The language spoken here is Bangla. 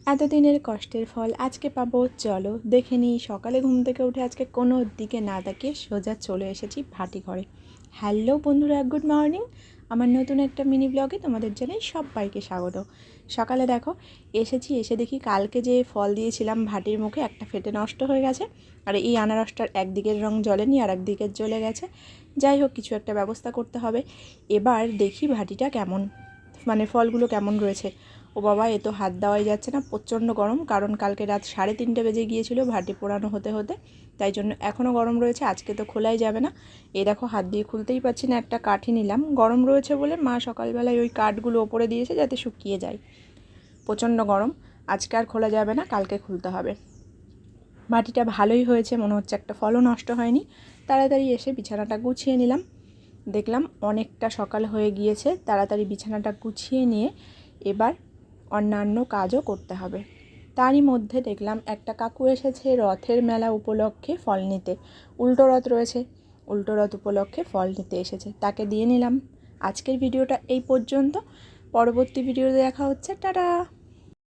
এতদিনের কষ্টের ফল আজকে পাবো, চলো দেখে নিই। সকালে ঘুম থেকে উঠে আজকে কোনো দিকে না তাকিয়ে সোজা চলে এসেছি ভাটি ঘরে। হ্যালো বন্ধুরা, গুড মর্নিং। আমার নতুন একটা মিনি ব্লগে তোমাদের জানাই সবাইকে স্বাগত। সকালে দেখো এসে দেখি কালকে যে ফল দিয়েছিলাম ভাটির মুখে একটা ফেটে নষ্ট হয়ে গেছে, আর এই আনারসটার একদিকের রং জ্বলেনি আর একদিকের জ্বলে গেছে। যাই হোক, কিছু একটা ব্যবস্থা করতে হবে। এবার দেখি ভাটিটা কেমন, মানে ফলগুলো কেমন রয়েছে। ও বাবা, এ তো হাত দেওয়াই যাচ্ছে না, প্রচণ্ড গরম। কারণ কালকে রাত 3:30 বেজে গিয়েছিল ভাটি পোড়ানো হতে হতে, তাই জন্য এখনও গরম রয়েছে। আজকে তো খোলাই যাবে না। এই দেখো, হাত দিয়ে খুলতেই পারছি না। একটা কাঠি নিলাম, গরম রয়েছে বলে মা সকালবেলায় ওই কাঠগুলো ওপরে দিয়েছে যাতে শুকিয়ে যায়। প্রচণ্ড গরম, আজকে আর খোলা যাবে না, কালকে খুলতে হবে। ভাটিটা ভালোই হয়েছে মনে হচ্ছে, একটা ফলও নষ্ট হয়নি। তাড়াতাড়ি এসে বিছানাটা গুছিয়ে নিলাম। দেখলাম অনেকটা সকাল হয়ে গিয়েছে, তাড়াতাড়ি বিছানাটা গুছিয়ে নিয়ে এবার অন্যান্য কাজও করতে হবে। তারই মধ্যে দেখলাম একটা কাকু এসেছে রথের মেলা উপলক্ষে ফল নিতে। উল্টো রথ রয়েছে, উল্টো রথ উপলক্ষে ফল নিতে এসেছে, তাকে দিয়ে নিলাম। আজকের ভিডিওটা এই পর্যন্ত, পরবর্তী ভিডিওতে দেখা হচ্ছে, টাটা।